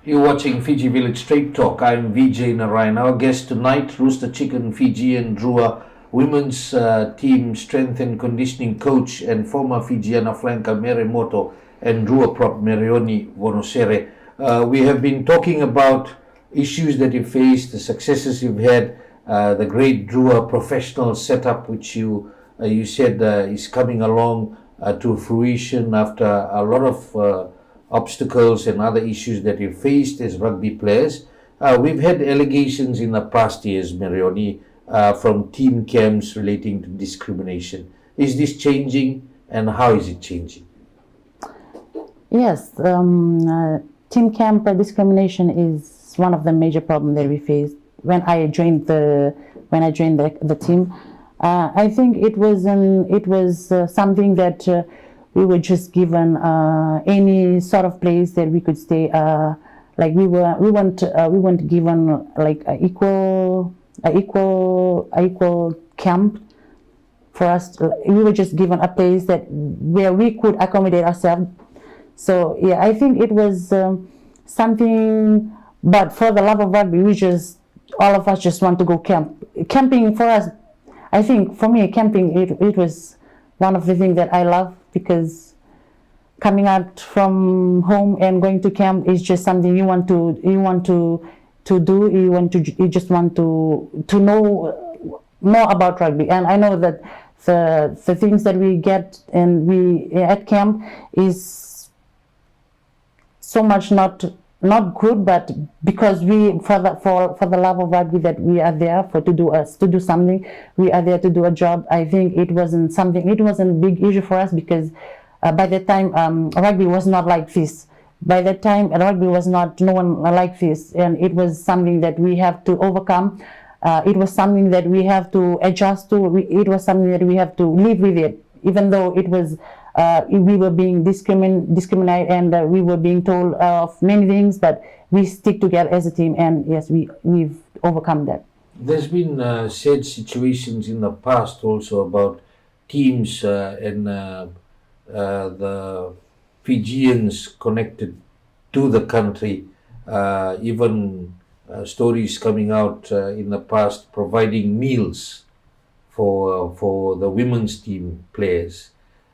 You're watching Fiji Village Straight Talk. I'm Vijay Narayan. Our guest tonight, Rooster Chicken Fijian Drua women's team strength and conditioning coach and former Fijiana flanker Mere Moto and Drua prop Mereoni Vonosere. We have been talking about issues that you faced, the successes you've had, the great Drua professional setup, which you said is coming along to fruition after a lot of obstacles and other issues that you faced as rugby players. We've had allegations in the past years, Mereoni, from team camps relating to discrimination. Is this changing, and how is it changing? Yes, team camp discrimination is one of the major problems that we face. When I joined the team, I think it was something that we were just given any sort of place that we could stay. Like we weren't given like a equal camp for us. We were just given a place where we could accommodate ourselves. So yeah, I think it was something. But for the love of rugby, all of us just want to go camp. Camping for us, I think for me, camping it was one of the things that I love, because coming out from home and going to camp is just something you want to do. You just want to know more about rugby. And I know that the things that we get at camp is so much not good, but because for the love of rugby, that we are there to do something, we are there to do a job. I think it wasn't a big issue for us, because by the time rugby was not like this. By that time, rugby was no one like this, and it was something that we have to overcome. It was something that we have to adjust to. It was something that we have to live with it, even though it was. We were being discriminated, and we were being told of many things, but we stick together as a team, and yes, we've overcome that. There's been sad situations in the past also about teams and the Fijians connected to the country, even stories coming out in the past providing meals for the women's team players.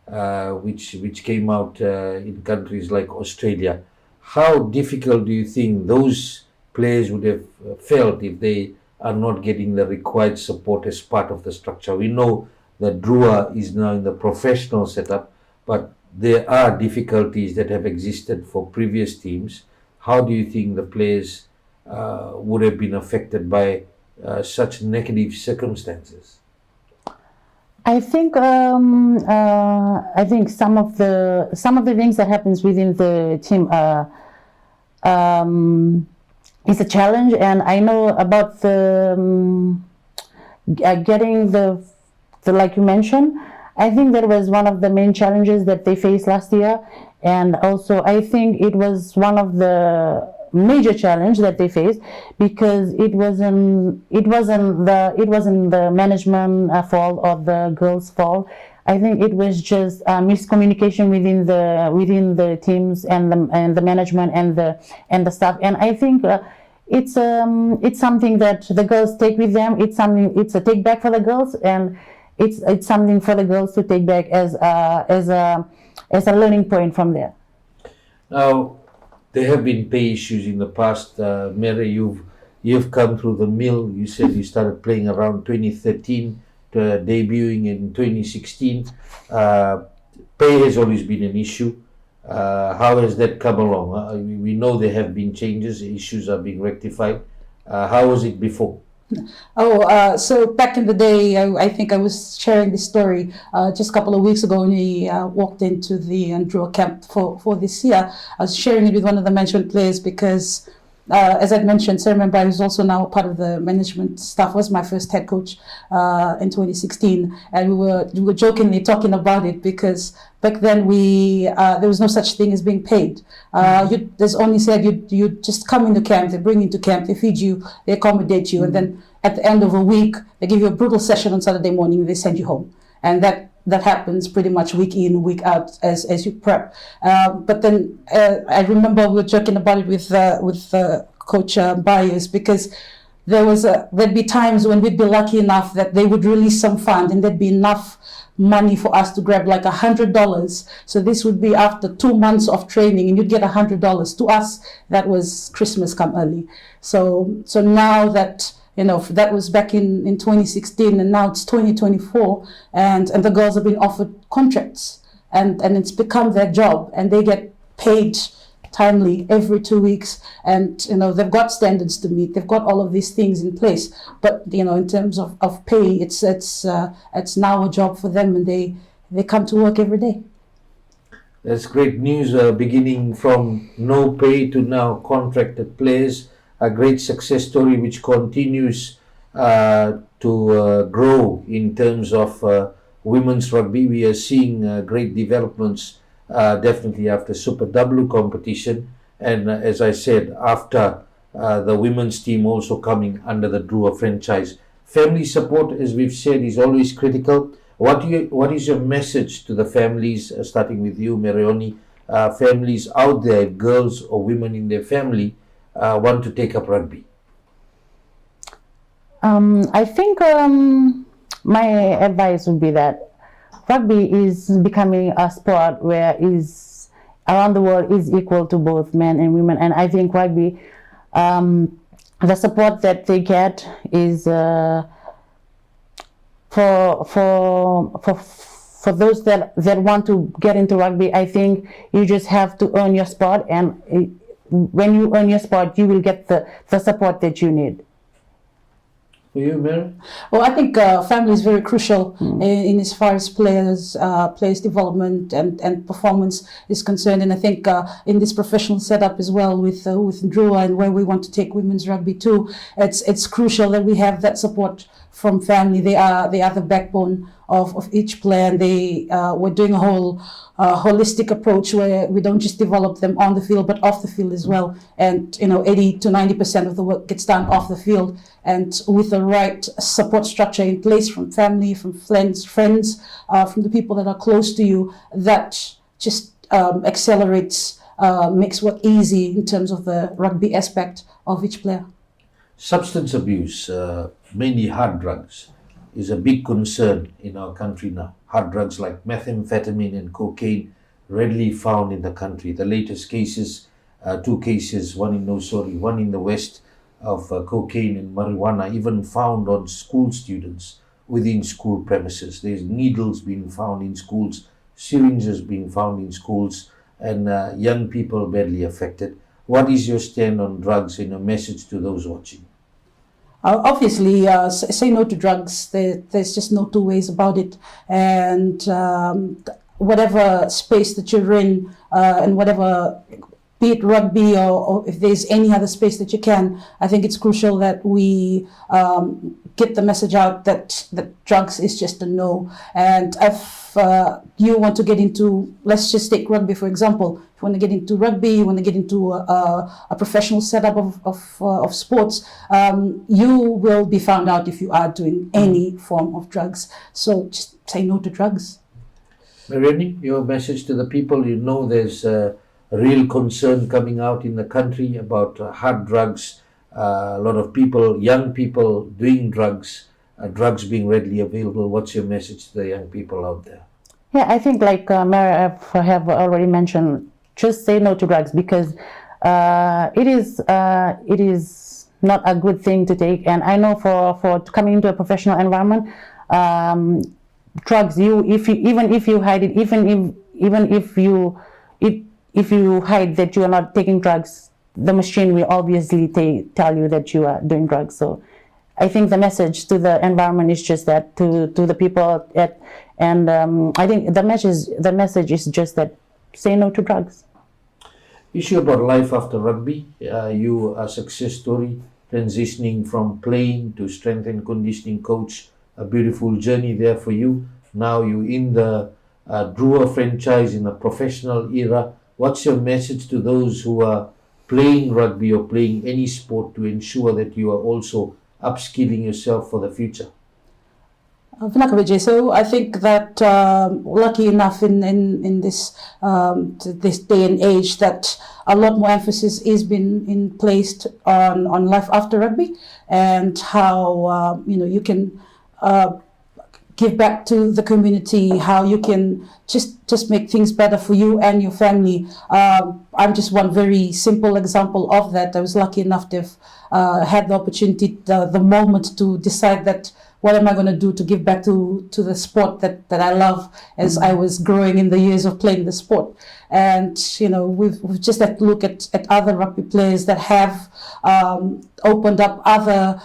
Which came out in countries like Australia. How difficult do you think those players would have felt if they are not getting the required support as part of the structure? We know that Drua is now in the professional setup, but there are difficulties that have existed for previous teams. How do you think the players would have been affected by such negative circumstances? I think some of the things that happens within the team is a challenge, and I know about the getting the like you mentioned. I think that was one of the main challenges that they faced last year, and also I think it was one of the major challenge that they faced, because it wasn't the management fault or the girls' fault. I think it was just miscommunication within the teams and the management and the staff. And I think it's something that the girls take with them. It's a take back for the girls, and it's something for the girls to take back as a learning point from there. Now, there have been pay issues in the past. Mere, you've come through the mill. You said you started playing around 2013, debuting in 2016. Pay has always been an issue. How has that come along? We know there have been changes, issues are being rectified. How was it before? So back in the day, I think I was sharing this story just a couple of weeks ago when we walked into the Drua camp for this year. I was sharing it with one of the management players because, as I mentioned, Sir Membrai, who's also now part of the management staff, was my first head coach in 2016, and we were jokingly talking about it because back then there was no such thing as being paid. There's only said you just come into camp, they bring you to camp, they feed you, they accommodate you, and then at the end of a week they give you a brutal session on Saturday morning, they send you home, and that happens pretty much week in, week out as you prep. But then I remember we were joking about it with Coach Byers, because there'd be times when we'd be lucky enough that they would release some fund and there'd be enough money for us to grab like $100. So this would be after 2 months of training, and you'd get $100. To us, that was Christmas come early. So now that, that was back in 2016, and now it's 2024, and the girls have been offered contracts, and it's become their job, and they get paid timely every 2 weeks, and they've got standards to meet, they've got all of these things in place, but in terms of pay, it's now a job for them, and they come to work every day. That's great news, beginning from no pay to now contracted players. A great success story which continues to grow in terms of women's rugby. We are seeing great developments definitely after Super W competition, and as I said, after the women's team also coming under the Drua franchise. Family support, as we've said, is always critical. What is your message to the families, starting with you, Mereoni, families out there, girls or women in their family want to take up rugby? I think my advice would be that rugby is becoming a sport where is around the world is equal to both men and women, and I think rugby, the support that they get is for those that want to get into rugby. I think you just have to earn your spot, and when you earn your spot, you will get the support that you need. For you, Mary? Well, I think family is very crucial in as far as players development and performance is concerned. And I think in this professional setup as well with Drua and where we want to take women's rugby too, it's crucial that we have that support from family. They are the backbone of each player, and we're doing a whole holistic approach where we don't just develop them on the field but off the field as well. And 80 to 90% of the work gets done off the field, and with the right support structure in place from family, from friends, from the people that are close to you, that just accelerates, makes work easy in terms of the rugby aspect of each player. Substance abuse, mainly hard drugs, is a big concern in our country now. Hard drugs like methamphetamine and cocaine readily found in the country. The latest cases, 2 cases, one in Nosori, one in the west, of cocaine and marijuana, even found on school students within school premises. There's needles being found in schools, syringes being found in schools, and young people badly affected. What is your stand on drugs and a message to those watching? Obviously, say no to drugs. There's just no two ways about it. And whatever space that you're in, and whatever, be it rugby or if there's any other space that you can, I think it's crucial that we get the message out that drugs is just a no. And if you want to get into, let's just take rugby for example. If you want to get into rugby, you want to get into a professional setup of sports, you will be found out if you are doing any form of drugs. So just say no to drugs. Mereoni, your message to the people. There's a real concern coming out in the country about hard drugs, a lot of people, young people doing drugs, drugs being readily available. What's your message to the young people out there? Yeah, I think like Mary have already mentioned, just say no to drugs, because it is not a good thing to take. And I know for coming into a professional environment, drugs, even if you hide it, even if you hide that you are not taking drugs, the machine will obviously tell you that you are doing drugs. So I think the message to the environment is just that, to the people and I think the message is just that, say no to drugs. Issue about life after rugby. You are a success story, transitioning from playing to strength and conditioning coach. A beautiful journey there for you. Now you're in the Drua franchise in a professional era. What's your message to those who are playing rugby or playing any sport to ensure that you are also upskilling yourself for the future? So I think that lucky enough in this day and age that a lot more emphasis is being placed on life after rugby, and how you can give back to the community, how you can just make things better for you and your family. I'm just one very simple example of that. I was lucky enough to have had the opportunity, the moment to decide that what am I going to do to give back to the sport that I love as I was growing in the years of playing the sport. And, you know, we've just had to look at other rugby players that have opened up other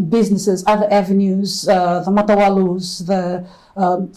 businesses, other avenues, the Matawalus,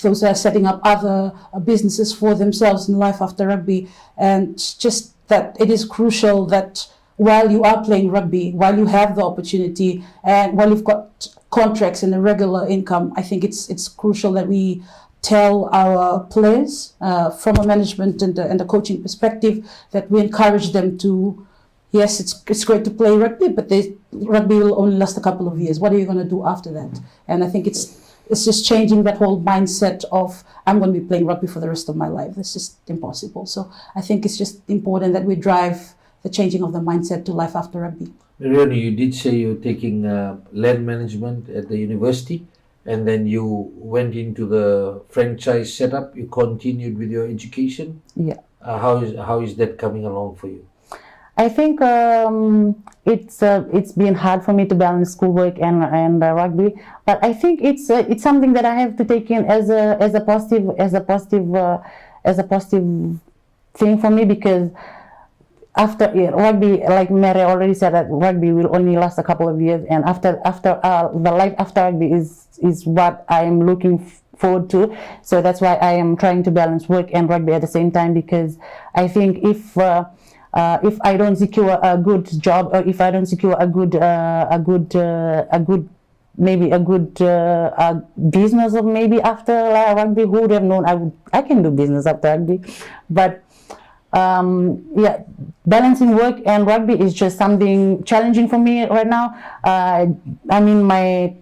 those that are setting up other businesses for themselves in life after rugby. And just that it is crucial that while you are playing rugby, while you have the opportunity, and while you've got contracts and a regular income, I think it's crucial that we tell our players from a management and a coaching perspective that we encourage them to, yes, it's great to play rugby, but rugby will only last a couple of years. What are you going to do after that? And I think it's just changing that whole mindset of, I'm going to be playing rugby for the rest of my life. That's just impossible. So I think it's just important that we drive the changing of the mindset to life after rugby. Mereoni, you did say you're taking land management at the university, and then you went into the franchise setup. You continued with your education. Yeah. How is that coming along for you? I think it's been hard for me to balance schoolwork and rugby, but I think it's something that I have to take in as a positive thing for me, because after rugby, like Mere already said, that rugby will only last a couple of years, and after the life after rugby is what I am looking forward to. So that's why I am trying to balance work and rugby at the same time, because I think if I don't secure a good job, or if I don't secure a good business, or maybe after rugby, who would have known I can do business after rugby. But yeah, balancing work and rugby is just something challenging for me right now. I'm in my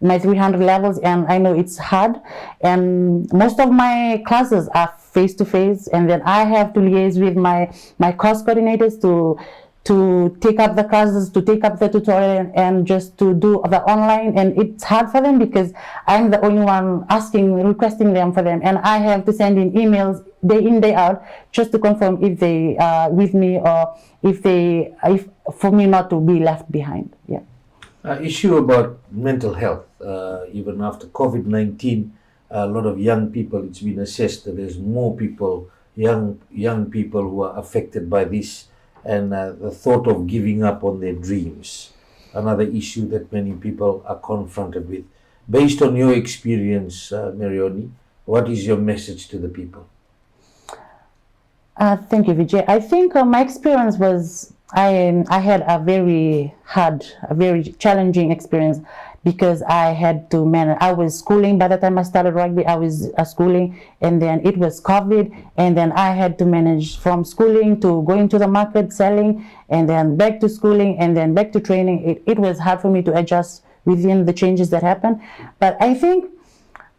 300 levels, and I know it's hard, and most of my classes are face-to-face, and then I have to liaise with my course coordinators to take up the classes, to take up the tutorial, and just to do the online. And it's hard for them because I'm the only one requesting them for them, and I have to send in emails day in, day out, just to confirm if they are with me, or if for me not to be left behind. Yeah. Issue about mental health, even after COVID-19, a lot of young people, it's been assessed that there's more people, young people who are affected by this, and the thought of giving up on their dreams, another issue that many people are confronted with. Based on your experience, Mereoni, what is your message to the people? Thank you, Vijay. I think my experience was, I had a very challenging experience, because I had to manage. I was schooling by the time I started rugby. I was schooling, and then it was COVID, and then I had to manage from schooling to going to the market, selling, and then back to schooling, and then back to training. It was hard for me to adjust within the changes that happened. But I think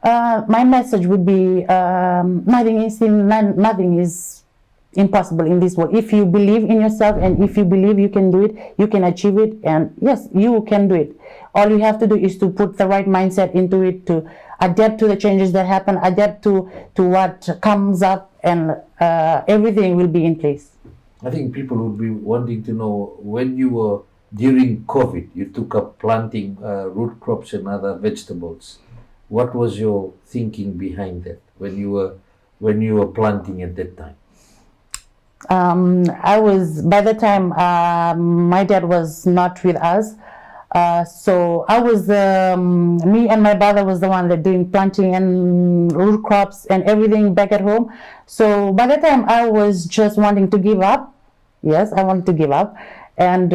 my message would be nothing is impossible in this world. If you believe in yourself, and if you believe you can do it, you can achieve it. And yes, you can do it. All you have to do is to put the right mindset into it, to adapt to the changes that happen, adapt to what comes up, and everything will be in place. I think people would be wanting to know, when you were during COVID, you took up planting root crops and other vegetables. What was your thinking behind that when you were planting at that time? By the time my dad was not with us, so I was, me and my brother was the one that doing planting and root crops and everything back at home. So by the time I was just wanting to give up. Yes, I wanted to give up. And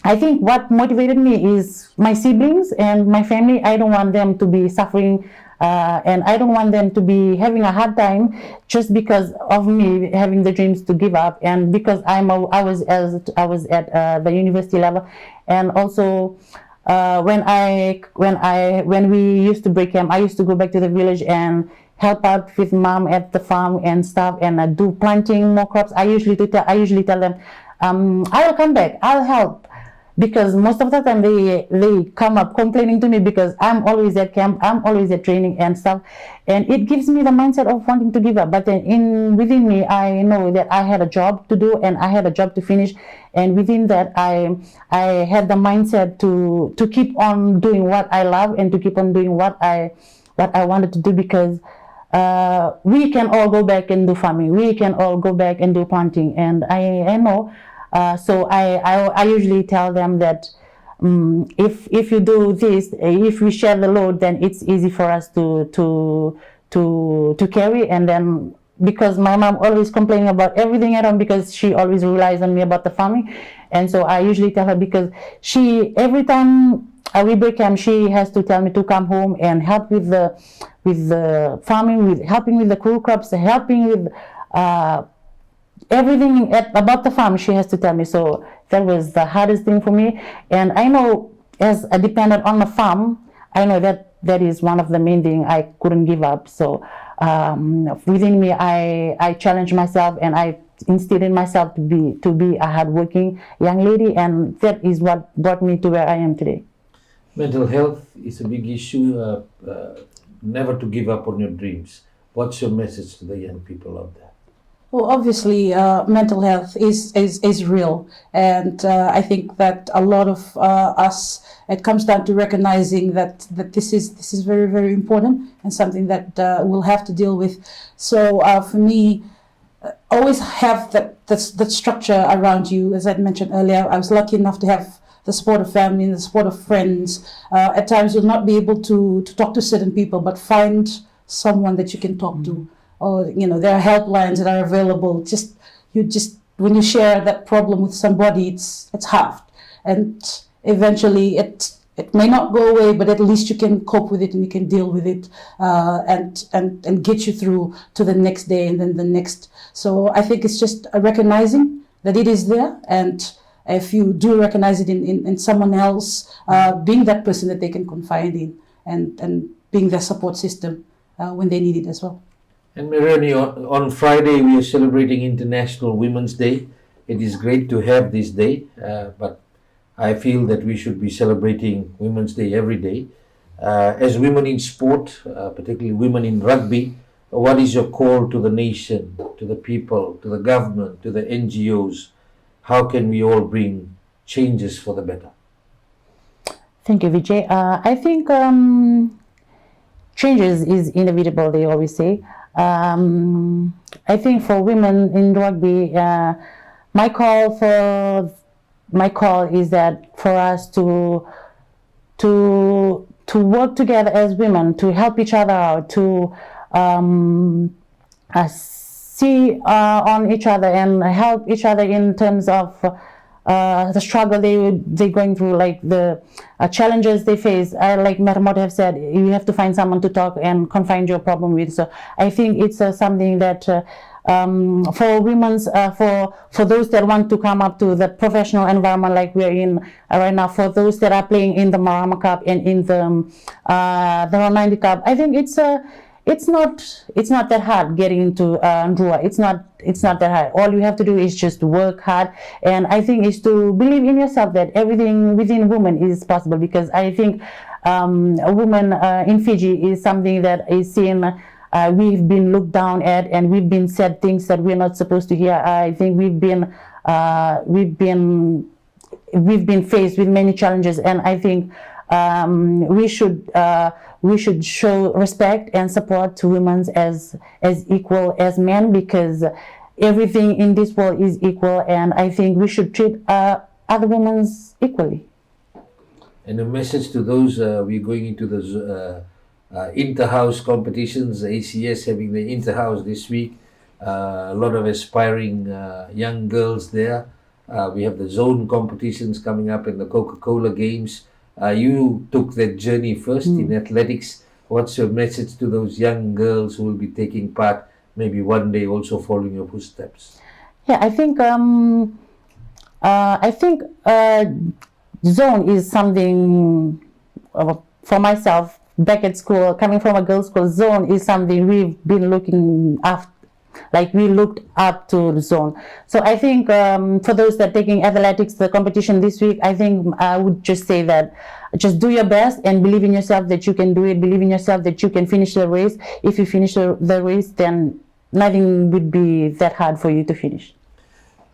I think what motivated me is my siblings and my family. I don't want them to be suffering, and I don't want them to be having a hard time just because of me having the dreams to give up, and because I was at the university level. And also when we used to break camp, I used to go back to the village and help out with mom at the farm and stuff, and do planting more crops. I usually tell them, I will come back, I'll help. because most of the time they come up complaining to me because I'm always at camp, I'm always at training and stuff, and it gives me the mindset of wanting to give up. But then within me, I know that I had a job to do and I had a job to finish, and within that I had the mindset to keep on doing what I love and to keep on doing what I wanted to do, because we can all go back and do farming, we can all go back and do planting, and I know. So I usually tell them that if you do this, if we share the load, then it's easy for us to carry. And then because my mom always complaining about everything at home because she always relies on me about the farming, and so I usually tell her, because she every time we break camp, she has to tell me to come home and help with the farming, with helping with the crew crops, helping with everything about the farm. She has to tell me. So that was the hardest thing for me. And I know, as a dependent on the farm, I know that is one of the main things I couldn't give up. So within me, I challenged myself and I instilled in myself to be a hardworking young lady, and that is what brought me to where I am today. Mental health is a big issue. Never to give up on your dreams. What's your message to the young people out there? Well, obviously, mental health is real, and I think that a lot of us, it comes down to recognizing that this is very, very important and something that we'll have to deal with. So for me, always have that structure around you. As I mentioned earlier, I was lucky enough to have the support of family and the support of friends. At times, you'll not be able to talk to certain people, but find someone that you can talk to. Or, there are helplines that are available. When you share that problem with somebody, it's halved, and eventually it may not go away, but at least you can cope with it and you can deal with it, and get you through to the next day and then the next. So I think it's just recognizing that it is there, and if you do recognize it in someone else, being that person that they can confide in, and being their support system when they need it as well. And Mereoni, on Friday we are celebrating International Women's Day. It is great to have this day, but I feel that we should be celebrating Women's Day every day. As women in sport, particularly women in rugby, what is your call to the nation, to the people, to the government, to the NGOs? How can we all bring changes for the better? Thank you, Vijay. I think changes is inevitable, they always say. I think for women in rugby, my call is that for us to work together as women, to help each other out, to see on each other and help each other in terms of the struggle they're going through, like the challenges they face. Like Mere Moto have said, you have to find someone to talk and confide your problem with. So I think it's something that for women's, for those that want to come up to the professional environment like we're in right now, for those that are playing in the Marama Cup and in the Ronaldo Cup, I think it's not that hard getting into Drua. It's not that hard. All you have to do is just work hard, and I think is to believe in yourself that everything within women is possible. Because I think a woman in Fiji is something that is seen. We've been looked down at, and we've been said things that we're not supposed to hear. I think we've been faced with many challenges, and I think we should show respect and support to women as equal as men, because everything in this world is equal, and I think we should treat other women equally. And a message to those, we're going into the inter-house competitions, ACS having the inter-house this week, a lot of aspiring young girls there. We have the zone competitions coming up in the Coca-Cola Games. You took that journey first in athletics. What's your message to those young girls who will be taking part, maybe one day also following your footsteps? Yeah, I think zone is something for myself. Back at school, coming from a girls' school, zone is something we've been looking Like we looked up to the zone. So I think for those that are taking athletics, the competition this week, I think I would just say that just do your best and believe in yourself that you can do it. Believe in yourself that you can finish the race. If you finish the race, then nothing would be that hard for you to finish.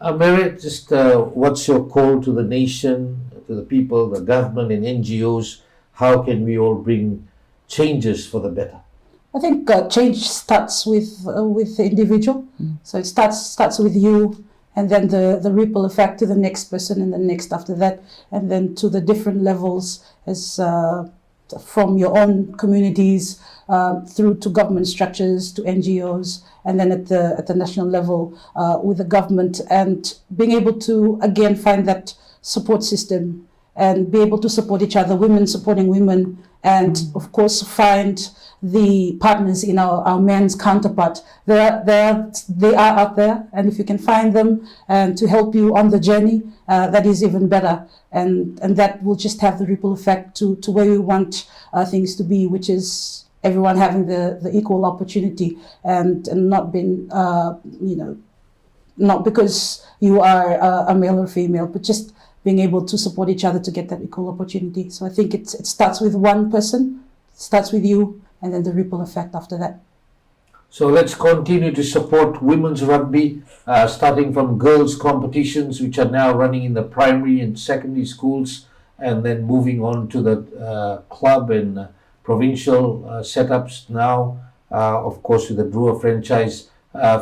Mere, just what's your call to the nation, to the people, the government and NGOs? How can we all bring changes for the better? I think change starts with the individual. So it starts with you, and then the ripple effect to the next person, and the next after that, and then to the different levels, as from your own communities through to government structures, to NGOs, and then at the national level with the government, and being able to again find that support system and be able to support each other, women supporting women, and of course find the partners in our men's counterpart. They are out there, and if you can find them and to help you on the journey, that is even better, and that will just have the ripple effect to where we want things to be, which is everyone having the equal opportunity, and not being not because you are a male or female, but just being able to support each other to get that equal opportunity. So I think it starts with one person, starts with you, and then the ripple effect after that. So let's continue to support women's rugby, starting from girls' competitions, which are now running in the primary and secondary schools, and then moving on to the club and provincial setups now, of course, with the Drua franchise.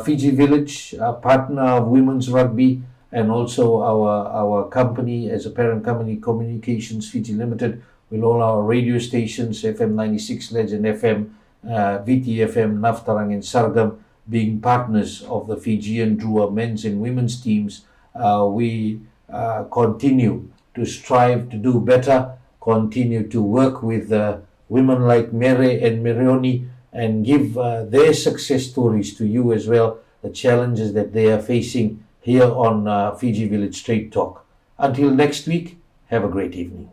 Fiji Village, partner of women's rugby, and also our company as a parent company, Communications Fiji Limited, with all our radio stations, FM 96 Legend FM, VTFM, Naftarang and Sargam, being partners of the Fijian Drua men's and women's teams. We continue to strive to do better, continue to work with women like Mere and Mereoni, and give their success stories to you as well, the challenges that they are facing here on Fiji Village Straight Talk. Until next week, have a great evening.